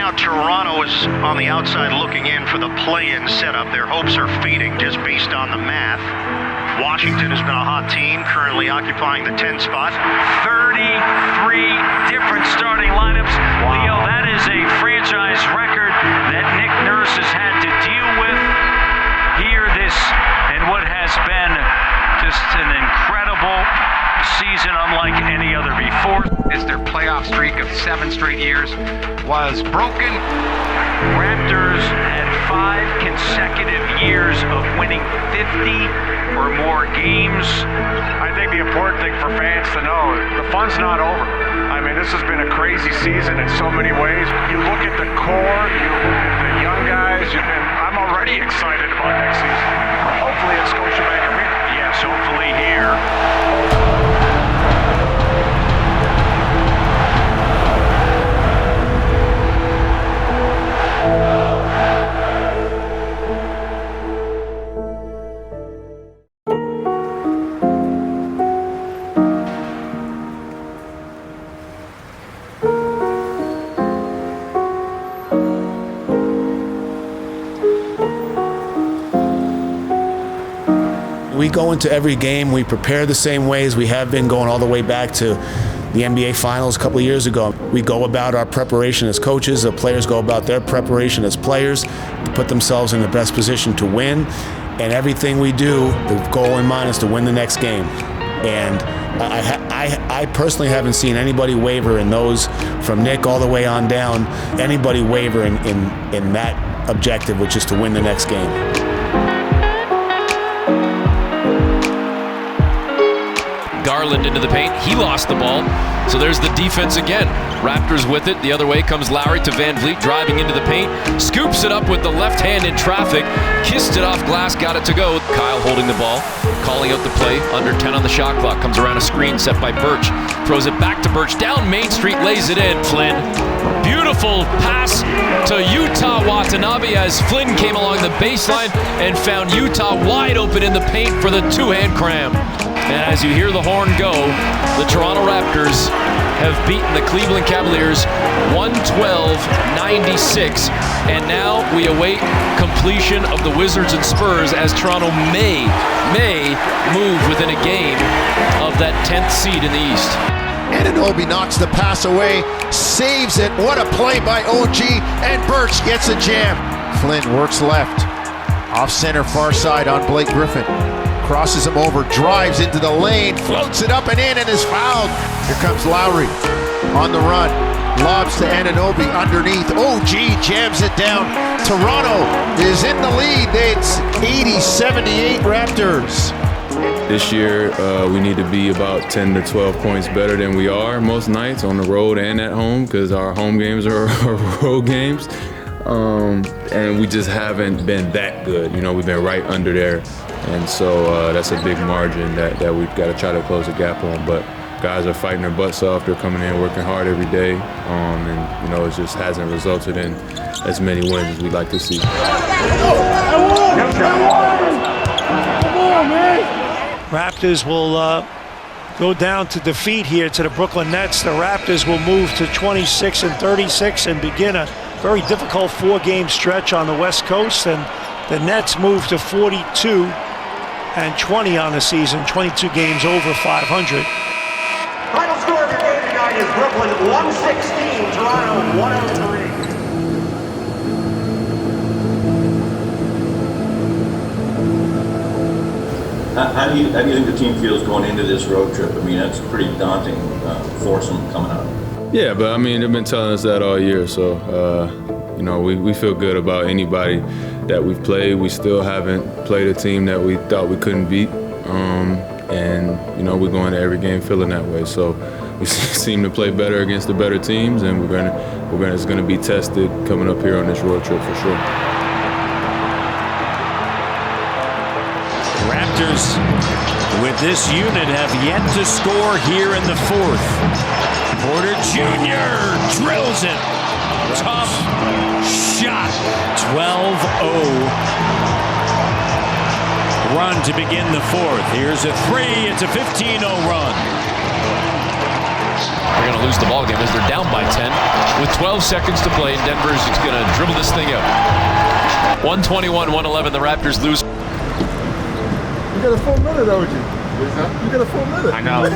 now Toronto is on the outside looking in for the play-in setup. Their hopes are fading just based on the math. Washington has been a hot team, currently occupying the 10 spot. 33 different starting lineups. Wow. Leo, that is a franchise record that Nick Nurse has had to deal with here in what has been just an incredible season unlike any other before. As their playoff streak of 7 straight years was broken. Raptors had 5 consecutive years of winning 50 or more games. I think the important thing for fans to know, the fun's not over. I mean, this has been a crazy season in so many ways. You look at the core, you look at the young guys, and I'm already excited about next season. Hopefully it's Scotiabank Arena. Yes, hopefully here. We go into every game, we prepare the same ways we have been going all the way back to the NBA Finals a couple of years ago. We go about our preparation as coaches, the players go about their preparation as players to put themselves in the best position to win. And everything we do, the goal in mind is to win the next game. And I personally haven't seen anybody waver in those, from Nick all the way on down, anybody waver in that objective, which is to win the next game. Garland into the paint. He lost the ball. So there's the defense again. Raptors with it. The other way comes Lowry to Van Vliet, driving into the paint. Scoops it up with the left hand in traffic. Kissed it off glass, got it to go. Kyle holding the ball, calling out the play. Under 10 on the shot clock. Comes around a screen set by Birch. Throws it back to Birch. Down Main Street, lays it in. Flynn. Beautiful pass to Utah Watanabe as Flynn came along the baseline and found Utah wide open in the paint for the two-hand cram. And as you hear the horn go, the Toronto Raptors have beaten the Cleveland Cavaliers 112-96. And now we await completion of the Wizards and Spurs as Toronto may move within a game of that 10th seed in the East. Anunoby knocks the pass away, saves it. What a play by OG, and Birch gets a jam. Flynn works left, off center far side on Blake Griffin. Crosses him over, drives into the lane, floats it up and in, and is fouled. Here comes Lowry on the run. Lobs to Anunoby underneath. OG jams it down. Toronto is in the lead. It's 80-78 Raptors. This year, we need to be about 10 to 12 points better than we are most nights on the road and at home, because our home games are road games. And we just haven't been that good. You know, we've been right under there. And so that's a big margin that we've got to try to close the gap on. But guys are fighting their butts off. They're coming in, working hard every day. And, you know, it just hasn't resulted in as many wins as we'd like to see. Raptors will go down to defeat here to the Brooklyn Nets. The Raptors will move to 26-36 and begin a very difficult 4-game stretch on the West Coast. And the Nets move to 42-20 on the season, 22 games over 500. Final score of the game tonight is Brooklyn 116, Toronto 103. How do you think the team feels going into this road trip? I mean, that's pretty daunting foursome coming up. Yeah, but I mean, they've been telling us that all year, so you know, we feel good about anybody that we've played. We still haven't played a team that we thought we couldn't beat, and you know, we're going to every game feeling that way. So we seem to play better against the better teams, and it's gonna be tested coming up here on this road trip for sure. Raptors with this unit have yet to score here in the fourth. Porter Jr. drills it. Tough shot. 12-0 run to begin the fourth. Here's a three. It's a 15-0 run. They're going to lose the ball game as they're down by 10 with 12 seconds to play. Denver's just going to dribble this thing out. 121-111, the Raptors lose. You got a full minute, OG. You got a full minute. I know.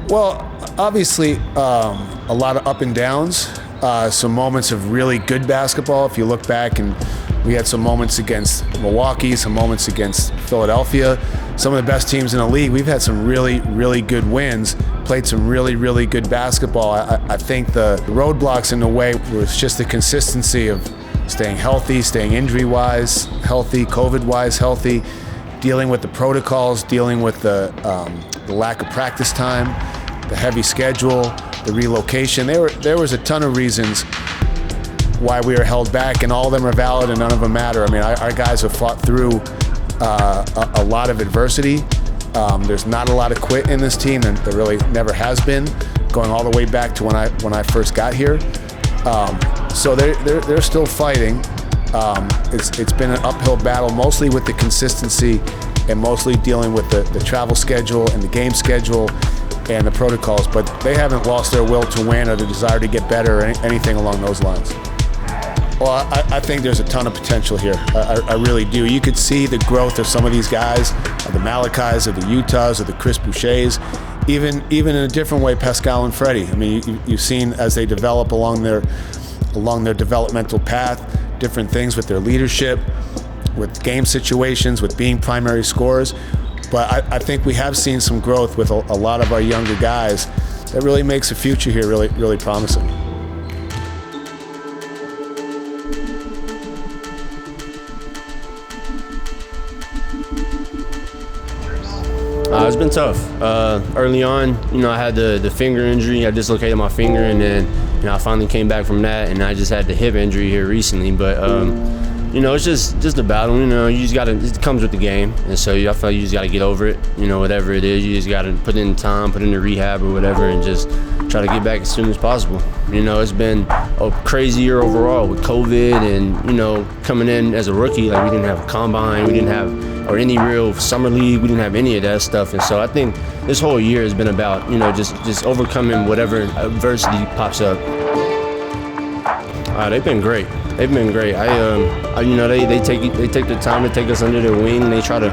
Well, obviously, a lot of up and downs. Some moments of really good basketball. If you look back, and we had some moments against Milwaukee, some moments against Philadelphia, some of the best teams in the league. We've had some really, really good wins, played some really, really good basketball. I think the roadblocks in the way was just the consistency of staying healthy, staying injury-wise healthy, COVID-wise healthy, dealing with the protocols, dealing with the lack of practice time, the heavy schedule, the relocation. There was a ton of reasons why we were held back, and all of them are valid and none of them matter. I mean, our guys have fought through a lot of adversity. There's not a lot of quit in this team, and there really never has been, going all the way back to when I first got here. So they're still fighting. It's been an uphill battle, mostly with the consistency and mostly dealing with the travel schedule and the game schedule and the protocols, but they haven't lost their will to win or the desire to get better or anything along those lines. Well, I think there's a ton of potential here. I really do. You could see the growth of some of these guys, of the Malakis, of the Utahs, of the Chris Bouchers, even in a different way, Pascal and Freddie. I mean, you've seen as they develop along their developmental path, different things with their leadership, with game situations, with being primary scorers. But I think we have seen some growth with a lot of our younger guys that really makes the future here really, really promising. It's been tough. Early on, I had the finger injury. I dislocated my finger, and then I finally came back from that, and I just had the hip injury here recently. But it's just a battle. You just gotta. It comes with the game, and so I feel like you just gotta get over it. Whatever it is, you just gotta put in time, put in the rehab or whatever, and just try to get back as soon as possible. It's been a crazy year overall with COVID, and coming in as a rookie, like we didn't have a combine, we didn't have or any real summer league, we didn't have any of that stuff, and so I think this whole year has been about just overcoming whatever adversity pops up. They've been great. They've been great. They take the time to take us under their wing. They try to,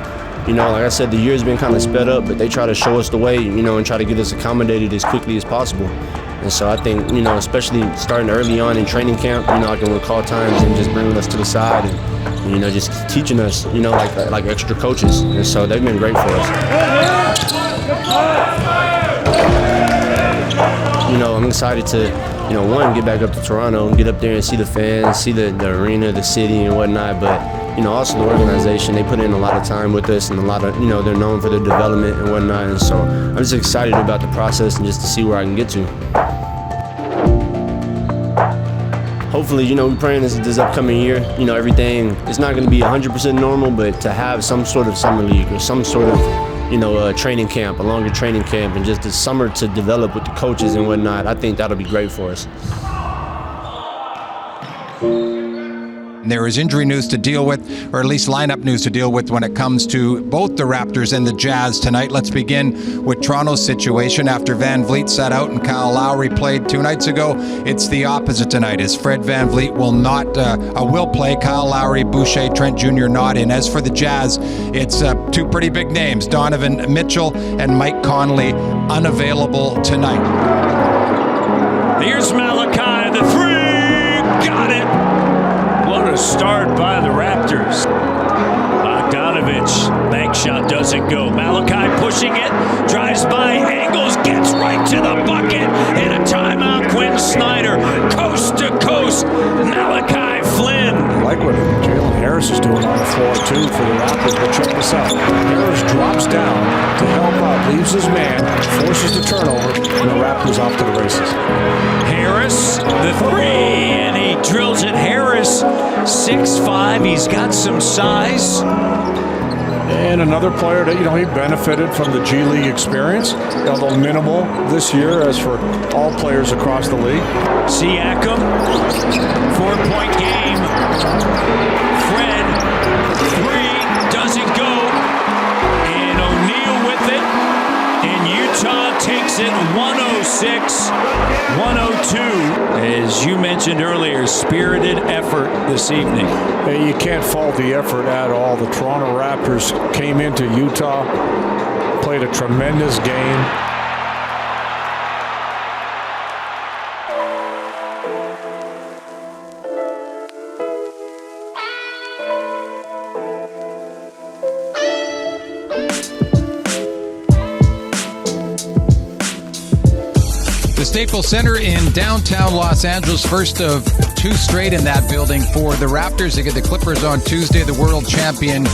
like I said, the year's been kind of sped up, but they try to show us the way, and try to get us accommodated as quickly as possible. And so I think, especially starting early on in training camp, I can recall times and just bringing us to the side and, just teaching us, like extra coaches. And so they've been great for us. I'm excited to, one, get back up to Toronto and get up there and see the fans, see the arena, the city and whatnot. But, also the organization, they put in a lot of time with us, and a lot of, they're known for their development and whatnot. And so I'm just excited about the process and just to see where I can get to. Hopefully, we're praying this upcoming year, everything, it's not going to be 100% normal, but to have some sort of summer league or some sort of, training camp, a longer training camp, and just the summer to develop with the coaches and whatnot, I think that'll be great for us. There is injury news to deal with, or at least lineup news to deal with when it comes to both the Raptors and the Jazz tonight. Let's begin with Toronto's situation. After Van Vliet sat out and Kyle Lowry played 2 nights ago, it's the opposite tonight, as Fred Van Vliet will play. Kyle Lowry, Boucher, Trent Jr. not in. As for the Jazz, it's 2 pretty big names, Donovan Mitchell and Mike Conley, unavailable tonight. Here's Malachi, the 3, got it. What a start by the Raptors. Bogdanovich, bank shot doesn't go. Malachi pushing it, drives by, angles, gets right to the bucket, and a timeout. Quinn Snyder, coast to coast, Malachi Flynn. I like what Jalen Harris is doing on the floor too for the Raptors, but check this out. Harris drops down to help out, leaves his man, forces the turnover, and the Raptors off to the races. Harris, the 3, and he drills it. Harris, 6'5", he's got some size. And another player that, he benefited from the G League experience, although minimal this year as for all players across the league. Siakam, 4-point game. Fred, 3, doesn't go. And O'Neal with it. And Utah takes it 106-102. As you mentioned earlier, spirited effort this evening. Hey, you can't fault the effort at all. The Toronto Raptors came into Utah, played a tremendous game. The Staples Center in downtown Los Angeles, first of 2 straight in that building for the Raptors. They get the Clippers on Tuesday, the world champion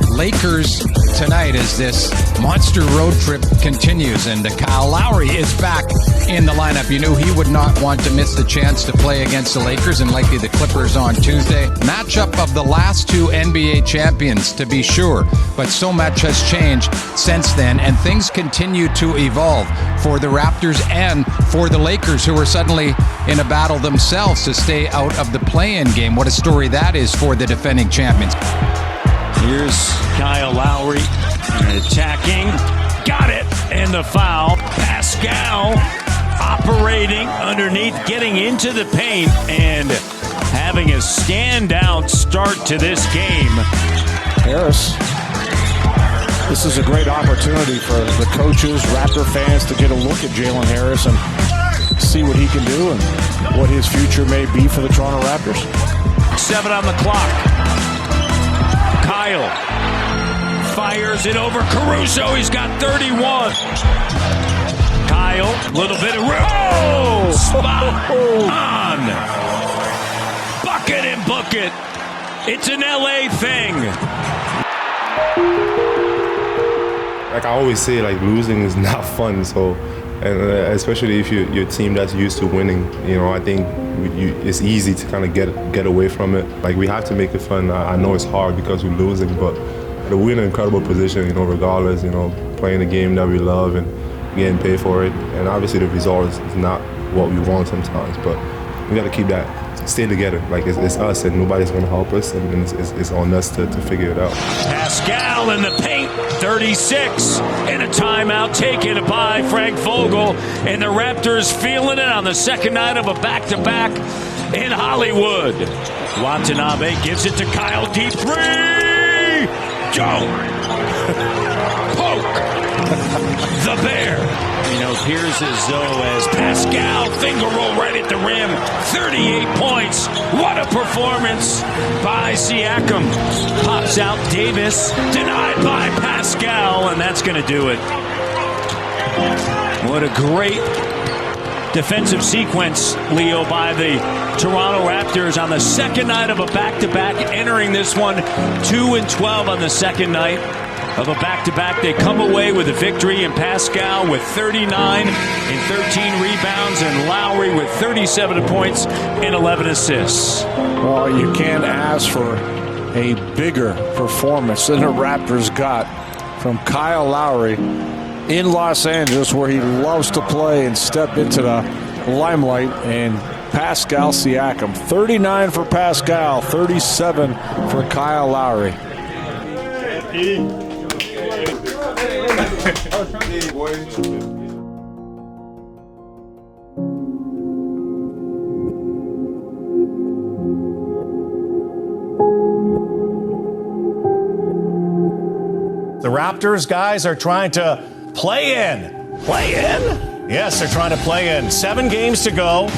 Lakers tonight as this monster road trip continues. And Kyle Lowry is back in the lineup. You knew he would not want to miss the chance to play against the Lakers and likely the Clippers on Tuesday. Matchup of the last 2 NBA champions, to be sure. But so much has changed since then, and things continue to evolve for the Raptors and for the Lakers, who are suddenly in a battle themselves to stay out of the play-in game. What a story that is for the defending champions. Here's Kyle Lowry attacking. Got it. And the foul. Pascal operating underneath, getting into the paint, and having a standout start to this game. Harris. This is a great opportunity for the coaches, Raptor fans, to get a look at Jalen Harris and see what he can do and what his future may be for the Toronto Raptors. 7 on the clock. Kyle fires it over Caruso. He's got 31. Kyle, little bit of room. Oh! Spot on. Bucket and book it. It's an LA thing. Like I always say, like losing is not fun. So, and especially if you're a team that's used to winning, I think it's easy to kind of get away from it. Like we have to make it fun. I know it's hard because we're losing, but we're in an incredible position, regardless, playing the game that we love and getting paid for it. And obviously the result is not what we want sometimes, but we got to keep that, stay together. Like it's us and nobody's going to help us, and it's on us to figure it out. Pascal in the paint, 36, and a timeout taken by Frank Vogel, and the Raptors feeling it on the second night of a back-to-back in Hollywood. Watanabe gives it to Kyle, deep 3. Don't poke the bear. Appears as though as Pascal finger roll right at the rim. 38 points. What a performance by Siakam. Pops out Davis. Denied by Pascal, and that's going to do it. What a great defensive sequence, Leo, by the Toronto Raptors on the second night of a back-to-back, entering this one 2-12 on the second night of a back-to-back. They come away with a victory, and Pascal with 39 and 13 rebounds, and Lowry with 37 points and 11 assists. Well, you can't ask for a bigger performance than the Raptors got from Kyle Lowry in Los Angeles, where he loves to play and step into the limelight, and Pascal Siakam. 39 for Pascal, 37 for Kyle Lowry. The Raptors guys are trying to play in. Play in? Yes, they're trying to play in. 7 games to go,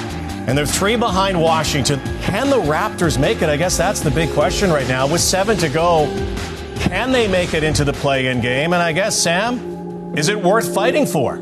and they're 3 behind Washington. Can the Raptors make it? I guess that's the big question right now. With 7 to go, can they make it into the play-in game? And I guess, Sam, is it worth fighting for?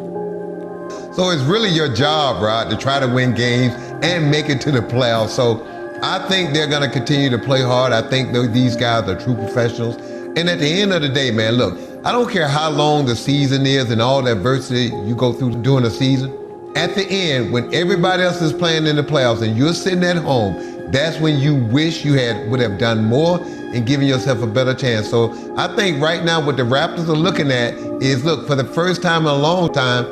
So it's really your job, Rod, to try to win games and make it to the playoffs. So I think they're going to continue to play hard. I think these guys are true professionals. And at the end of the day, man, look, I don't care how long the season is and all the adversity you go through during the season. At the end, when everybody else is playing in the playoffs and you're sitting at home, that's when you wish you would have done more and given yourself a better chance. So I think right now what the Raptors are looking at is, look, for the first time in a long time,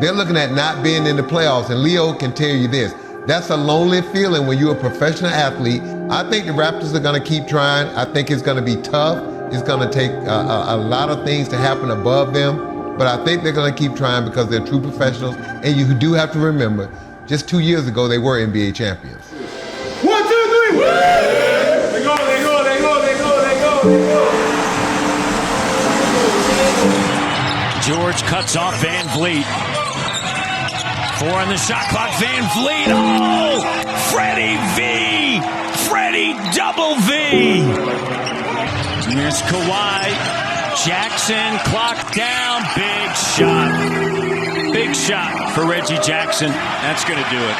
they're looking at not being in the playoffs. And Leo can tell you this, that's a lonely feeling when you're a professional athlete. I think the Raptors are going to keep trying. I think it's going to be tough. It's going to take a lot of things to happen above them. But I think they're going to keep trying because they're true professionals. And you do have to remember, just 2 years ago, they were NBA champions. 1, 2, 3. They go. George cuts off Van Vliet. 4 on the shot clock. Van Vliet. Oh! Freddie V! Freddie double V! Here's Kawhi. Jackson, clock down. Big shot. Big shot for Reggie Jackson. That's going to do it.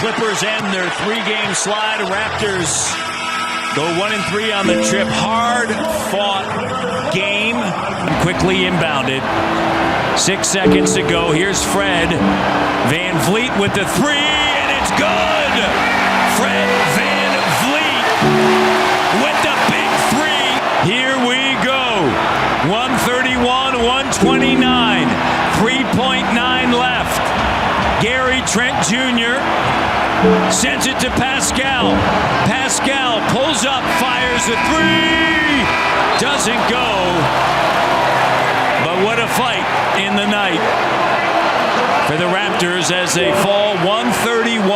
Clippers end their 3-game slide. Raptors go 1-3 on the trip. Hard-fought game. Quickly inbounded. 6 seconds to go. Here's Fred. Van Vliet with the 3, and it's good! Fred Van Vliet with the big 3. Here we go. 131, 129. 3.9 left. Gary Trent Jr. sends it to Pascal. Pascal pulls up, fires a 3. Doesn't go. But what a fight in the night for the Raptors as they fall 131-129